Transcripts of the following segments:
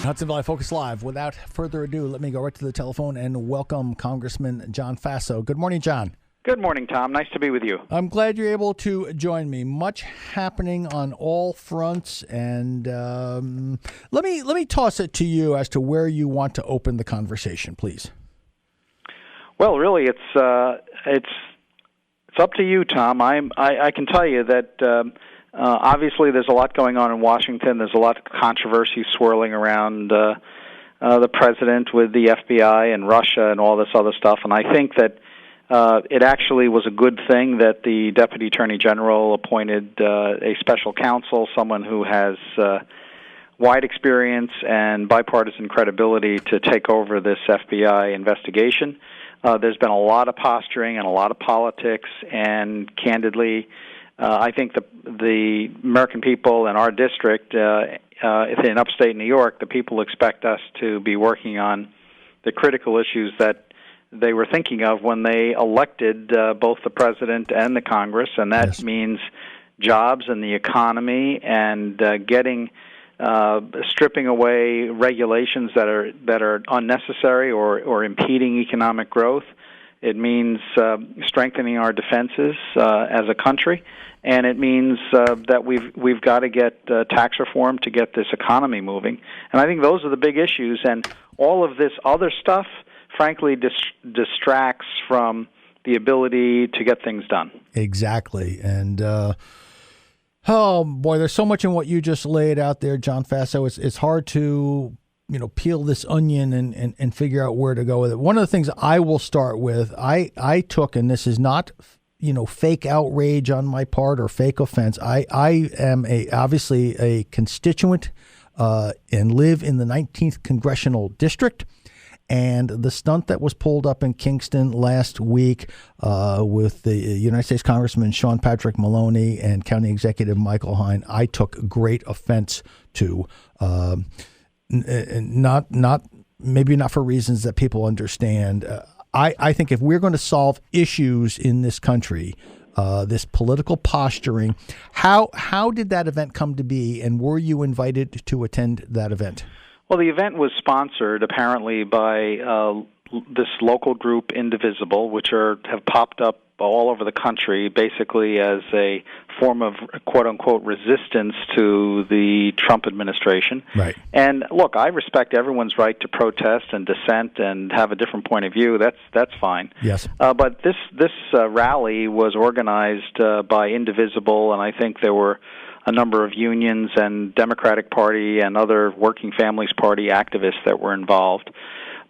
Hudson Valley Focus Live. Without further ado, let me go right to the telephone and welcome Congressman John Faso. Good morning, John. Good morning, Tom. Nice to be with you. I'm glad you're able to join me. Much happening on all fronts, and let me toss it to you as to where you want to open the conversation, please. Well, really, it's up to you, Tom. I can tell you that obviously there's a lot going on in Washington. There's a lot of controversy swirling around the president with the FBI and Russia and all this other stuff, and I think that it actually was a good thing that the Deputy Attorney General appointed a special counsel, someone who has wide experience and bipartisan credibility to take over this FBI investigation. There's been a lot of posturing and a lot of politics, and candidly, I think the American people in our district, in upstate New York, the people expect us to be working on the critical issues that they were thinking of when they elected both the president and the Congress, and that means jobs and the economy and stripping away regulations that are unnecessary or impeding economic growth. It means strengthening our defenses as a country, and it means that we've got to get tax reform to get this economy moving. And I think those are the big issues, and all of this other stuff frankly distracts from the ability to get things done. Exactly. And oh boy, there's so much in what you just laid out there, John Faso. It's hard to peel this onion and figure out where to go with it. One of the things I will start with, I took, and this is not fake outrage on my part or fake offense. I am obviously a constituent and live in the 19th Congressional District. And the stunt that was pulled up in Kingston last week with the United States Congressman Sean Patrick Maloney and County Executive Michael Hine, I took great offense to. Maybe not for reasons that people understand. I think if we're going to solve issues in this country, this political posturing, how did that event come to be, and were you invited to attend that event? Well, the event was sponsored apparently by this local group, Indivisible, which have popped up all over the country, basically as a form of quote-unquote resistance to the Trump administration. Right. And look, I respect everyone's right to protest and dissent and have a different point of view. That's fine. Yes. But this rally was organized by Indivisible, and I think there were a number of unions and Democratic Party and other Working Families Party activists that were involved.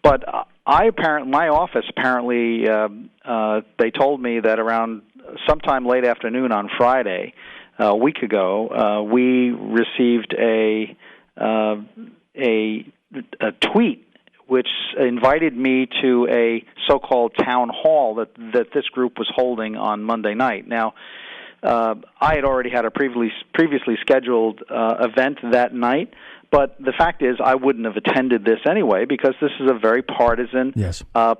But my office apparently, they told me that around sometime late afternoon on Friday, a week ago, we received a tweet which invited me to a so-called town hall that this group was holding on Monday night. Now, I had already had a previously scheduled event that night, but the fact is I wouldn't have attended this anyway because this is a very partisan,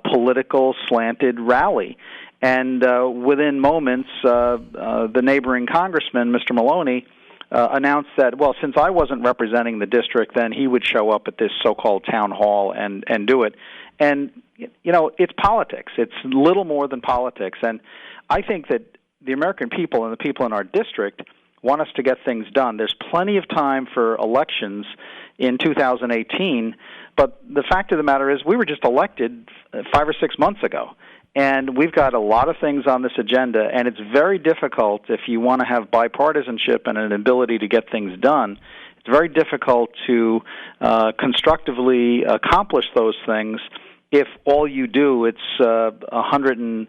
political slanted rally. And within moments, the neighboring congressman, Mr. Maloney, announced that, well, since I wasn't representing the district, then he would show up at this so-called town hall and do it. And, it's politics. It's little more than politics. And I think that the American people and the people in our district want us to get things done. There's plenty of time for elections in 2018, but the fact of the matter is we were just elected 5 or 6 months ago, and we've got a lot of things on this agenda, and it's very difficult if you want to have bipartisanship and an ability to get things done. It's very difficult to constructively accomplish those things if all you do, it's 24/7,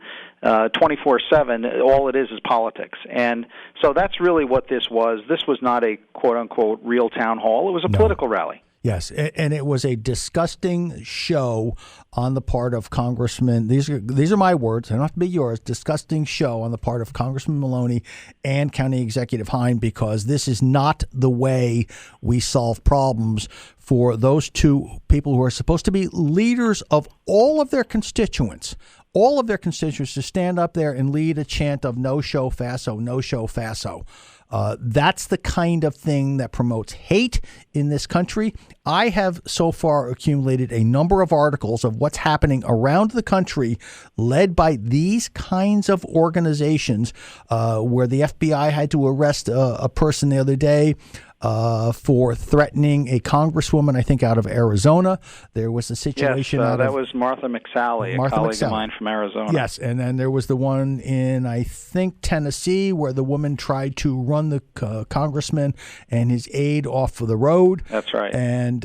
all it is politics. And so that's really what this was. This was not a quote-unquote real town hall. It was a political rally. Yes, and it was a disgusting show on the part of Congressman. These are my words. They don't have to be yours. Disgusting show on the part of Congressman Maloney and County Executive Hine, because this is not the way we solve problems for those two people who are supposed to be leaders of all of their constituents. All of their constituents to stand up there and lead a chant of "No show Faso, no show Faso." That's the kind of thing that promotes hate in this country. I have so far accumulated a number of articles of what's happening around the country led by these kinds of organizations, where the FBI had to arrest a person the other day for threatening a congresswoman, I think, out of Arizona. There was a situation that was Martha McSally, a colleague of mine from Arizona. Yes, and then there was the one in, I think, Tennessee, where the woman tried to run the congressman and his aide off of the road. That's right. And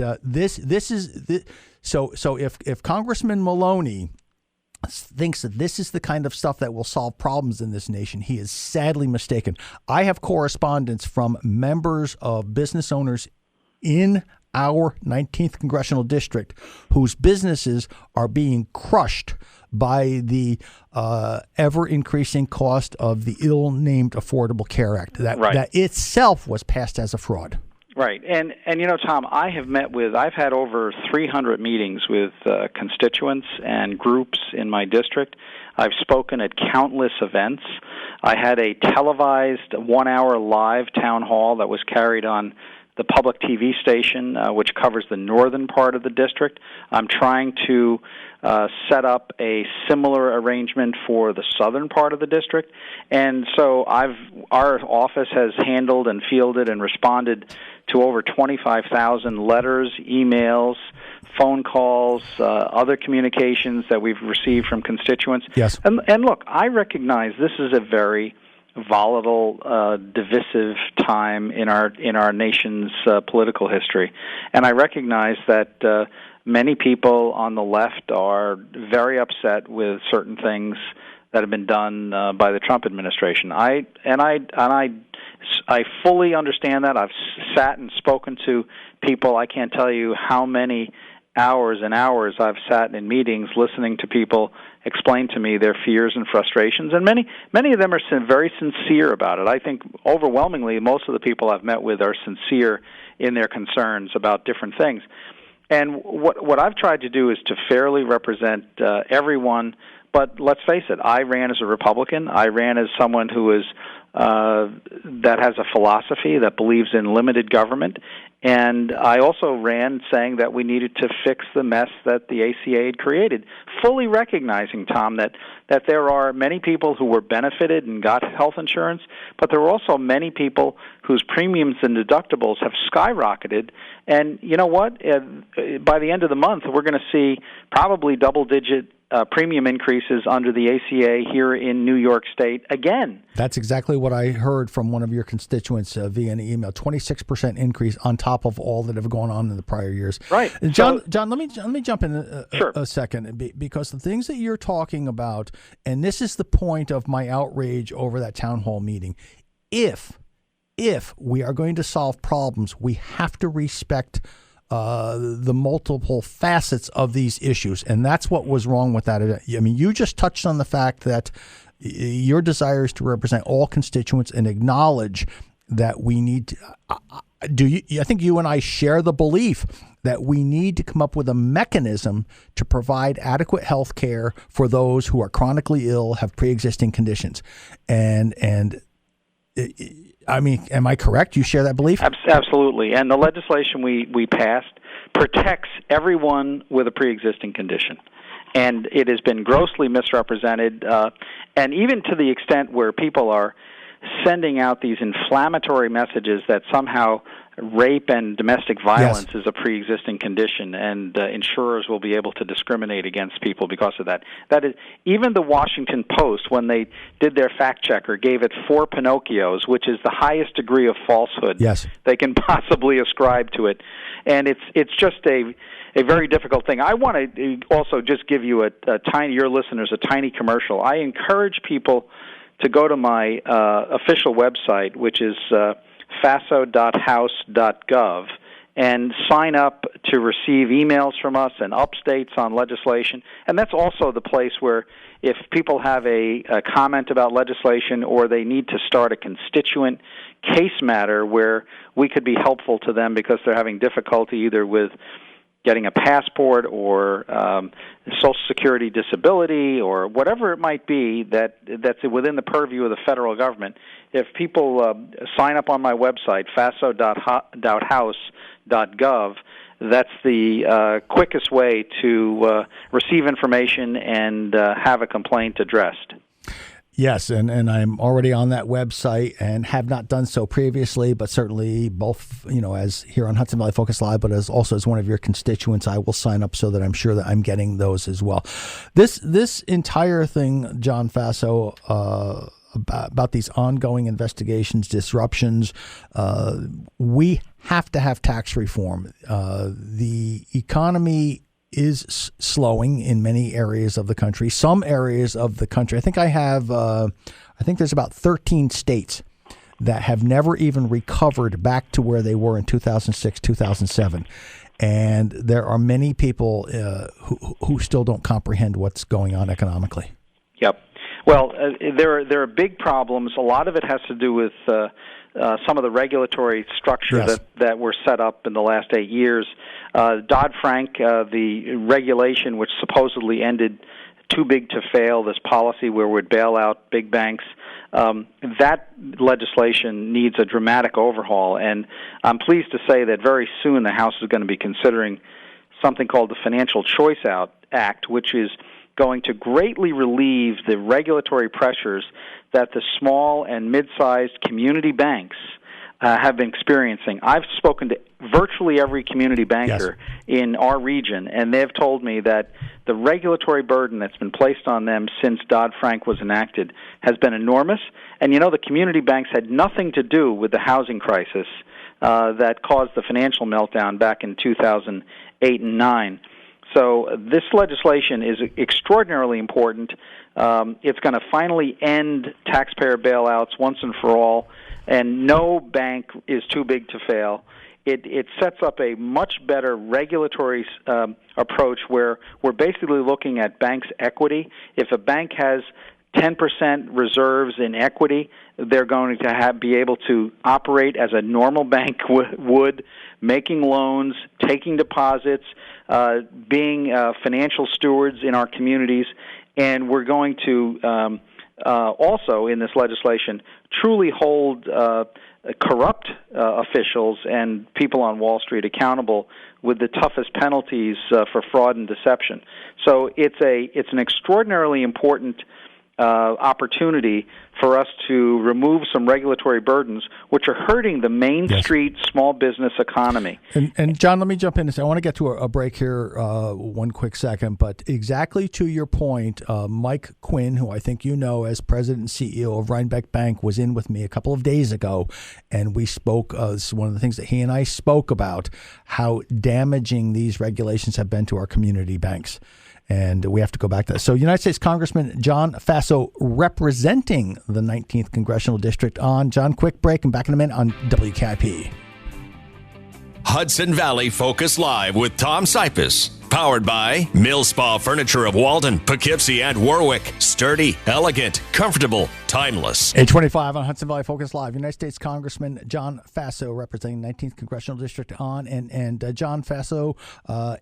so if Congressman Maloney thinks that this is the kind of stuff that will solve problems in this nation, he is sadly mistaken. I have correspondence from members of business owners in our 19th congressional district whose businesses are being crushed by the ever-increasing cost of the ill-named Affordable Care Act. That itself was passed as a fraud. Right. And Tom, I've had over 300 meetings with constituents and groups in my district. I've spoken at countless events. I had a televised 1-hour live town hall that was carried on the public TV station, which covers the northern part of the district. I'm trying to set up a similar arrangement for the southern part of the district. And so our office has handled and fielded and responded to over 25,000 letters, emails, phone calls, other communications that we've received from constituents. Yes. And look, I recognize this is a very volatile, divisive time in our nation's political history, and I recognize that many people on the left are very upset with certain things that have been done by the Trump administration. I fully understand that. I've sat and spoken to people. I can't tell you how many hours and hours I've sat in meetings listening to people explain to me their fears and frustrations, and many of them are very sincere about it. I think overwhelmingly most of the people I've met with are sincere in their concerns about different things. And what I've tried to do is to fairly represent everyone, but let's face it, I ran as a Republican. I ran as someone who is that has a philosophy that believes in limited government, and I also ran saying that we needed to fix the mess that the ACA had created, fully recognizing, Tom, that there are many people who were benefited and got health insurance, but there were also many people whose premiums and deductibles have skyrocketed. And you know what? By the end of the month, we're going to see probably double-digit premium increases under the ACA here in New York State again. That's exactly what I heard from one of your constituents via an email. 26% increase on top of all that have gone on in the prior years. Right, John. Let me jump in sure. a second, because the things that you're talking about, and this is the point of my outrage over that town hall meeting. If we are going to solve problems, we have to respect the multiple facets of these issues, and that's what was wrong with that. I mean, you just touched on the fact that your desire is to represent all constituents and acknowledge that we need to, I think you and I share the belief that we need to come up with a mechanism to provide adequate health care for those who are chronically ill, have pre-existing conditions. I mean, am I correct? You share that belief? Absolutely. And the legislation we passed protects everyone with a pre-existing condition. And it has been grossly misrepresented, and even to the extent where people are sending out these inflammatory messages that somehow rape and domestic violence is a pre-existing condition, and insurers will be able to discriminate against people because of that. That is, even the Washington Post, when they did their fact checker, gave it 4 Pinocchios, which is the highest degree of falsehood they can possibly ascribe to it, and it's just a very difficult thing. I want to also just give you your listeners a tiny commercial. I encourage people to go to my official website, which is Faso.House.Gov, and sign up to receive emails from us and updates on legislation. And that's also the place where if people have a comment about legislation or they need to start a constituent case matter where we could be helpful to them because they're having difficulty either with getting a passport or Social Security disability or whatever it might be that's within the purview of the federal government. If people sign up on my website, Faso.House.Gov, that's the quickest way to receive information and have a complaint addressed. Yes, and I'm already on that website and have not done so previously, but certainly both, as here on Hudson Valley Focus Live, but as one of your constituents, I will sign up so that I'm sure that I'm getting those as well. This entire thing, John Faso, about these ongoing investigations, disruptions, we have to have tax reform. The economy is slowing in many areas of the country. Some areas of the country, I think there's about 13 states that have never even recovered back to where they were in 2006, 2007. And there are many people who still don't comprehend what's going on economically. Yep. Well, there are big problems. A lot of it has to do with some of the regulatory structure that were set up in the last 8 years. Dodd-Frank, the regulation which supposedly ended too big to fail, this policy where we'd bail out big banks, that legislation needs a dramatic overhaul. And I'm pleased to say that very soon the House is going to be considering something called the Financial Choice Act, which is going to greatly relieve the regulatory pressures that the small and mid-sized community banks have been experiencing. I've spoken to virtually every community banker in our region, and they've told me that the regulatory burden that's been placed on them since Dodd-Frank was enacted has been enormous. And the community banks had nothing to do with the housing crisis that caused the financial meltdown back in 2008 and 9. So this legislation is extraordinarily important. It's going to finally end taxpayer bailouts once and for all, and no bank is too big to fail. It sets up a much better regulatory approach where we're basically looking at banks' equity. If a bank has 10% reserves in equity, they're going to be able to operate as a normal bank would, making loans, taking deposits, being financial stewards in our communities. And we're going to also, in this legislation, truly hold corrupt officials and people on Wall Street accountable with the toughest penalties for fraud and deception. So it's an extraordinarily important opportunity for us to remove some regulatory burdens which are hurting the Main Street small business economy. And John, let me jump in and say, I want to get to a break here one quick second, but exactly to your point, Mike Quinn, who I think you know as president and CEO of Rhinebeck Bank, was in with me a couple of days ago, and we spoke, one of the things that he and I spoke about, how damaging these regulations have been to our community banks. And we have to go back to that. So United States Congressman John Faso representing the 19th Congressional District on. John, quick break and back in a minute on WKIP. Hudson Valley Focus Live with Tom Sipos. Powered by Mill Spa Furniture of Walden, Poughkeepsie, and Warwick. Sturdy, elegant, comfortable, timeless. 825 on Hudson Valley Focus Live. United States Congressman John Faso representing 19th Congressional District on. And John Faso,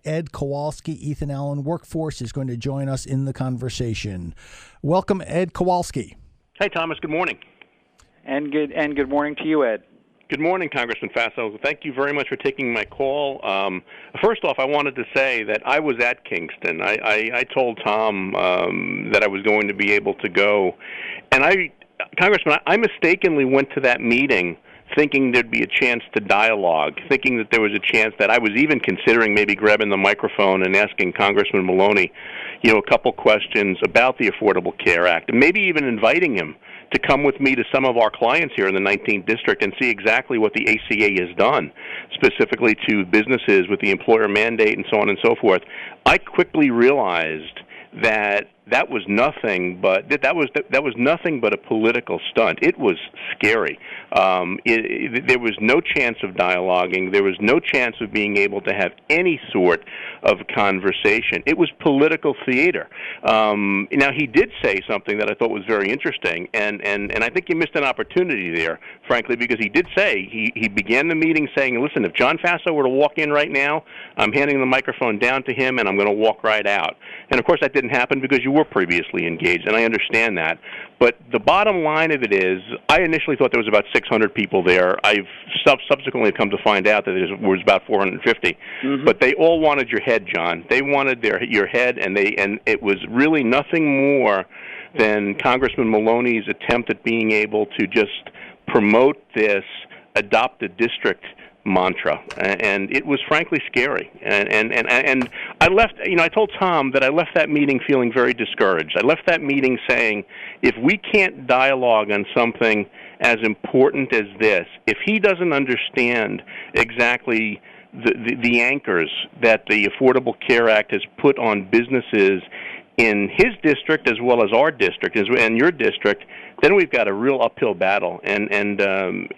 Ed Kowalski, Ethan Allen, Workforce is going to join us in the conversation. Welcome, Ed Kowalski. Hey, Thomas. Good morning. And good morning to you, Ed. Good morning, Congressman Faso. Thank you very much for taking my call. First off, I wanted to say that I was at Kingston. I told Tom that I was going to be able to go. And Congressman, I mistakenly went to that meeting thinking there'd be a chance to dialogue, thinking that there was a chance that I was even considering maybe grabbing the microphone and asking Congressman Maloney, a couple questions about the Affordable Care Act, and maybe even inviting him to come with me to some of our clients here in the 19th District and see exactly what the ACA has done, specifically to businesses with the employer mandate and so on and so forth. I quickly realized that that was nothing but nothing but a political stunt. It was scary. There was no chance of dialoguing. There was no chance of being able to have any sort of conversation. It was political theater. Now, he did say something that I thought was very interesting, and I think you missed an opportunity there, frankly, because he did say, he began the meeting saying, listen, if John Faso were to walk in right now, I'm handing the microphone down to him, and I'm going to walk right out. And, of course, that didn't happen because you were previously engaged, and I understand that. But the bottom line of it is, I initially thought there was about 600 people there. I've subsequently come to find out that there was about 450. Mm-hmm. But they all wanted your head, John. They wanted your head, and it was really nothing more than Congressman Maloney's attempt at being able to just promote this adopt a district mantra, and it was frankly scary. And I left. I told Tom that I left that meeting feeling very discouraged. I left that meeting saying, if we can't dialogue on something as important as this, if he doesn't understand exactly the anchors that the Affordable Care Act has put on businesses in his district as well as our district and your district, then we've got a real uphill battle, and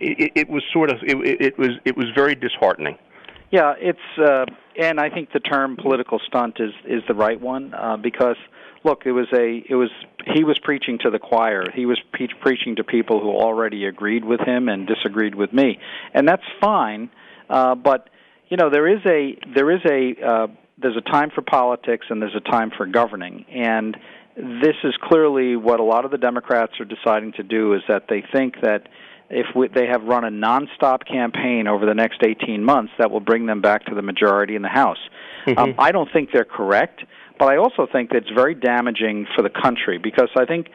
it was very disheartening. Yeah, and I think the term political stunt is the right one, because look, he was preaching to the choir. He was preaching to people who already agreed with him and disagreed with me, and that's fine. But there's a time for politics and there's a time for governing, and this is clearly what a lot of the Democrats are deciding to do, is that they think that if they have run a nonstop campaign over the next 18 months, that will bring them back to the majority in the House. Mm-hmm. I don't think they're correct, but I also think that it's very damaging for the country, because I think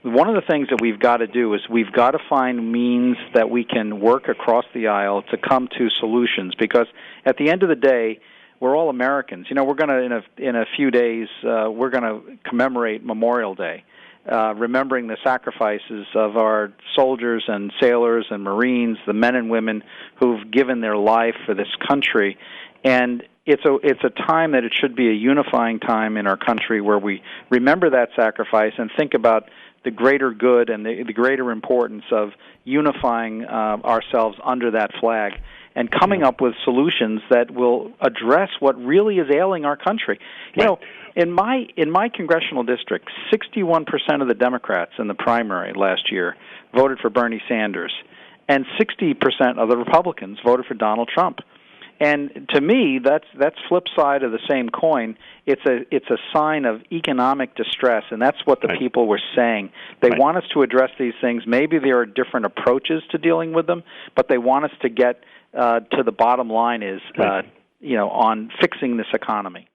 one of the things that we've got to do is we've got to find means that we can work across the aisle to come to solutions, because at the end of the day, we're all Americans. We're going to, in a few days, we're going to commemorate Memorial Day, remembering the sacrifices of our soldiers and sailors and Marines, the men and women who've given their life for this country. And it's a time that it should be a unifying time in our country, where we remember that sacrifice and think about the greater good and the greater importance of unifying ourselves under that flag, and coming up with solutions that will address what really is ailing our country. In my congressional district, 61% of the Democrats in the primary last year voted for Bernie Sanders, and 60% of the Republicans voted for Donald Trump. And to me, that's flip side of the same coin. It's a sign of economic distress, and that's what the people were saying. They want us to address these things. Maybe there are different approaches to dealing with them, but they want us to get to the bottom line, is on fixing this economy.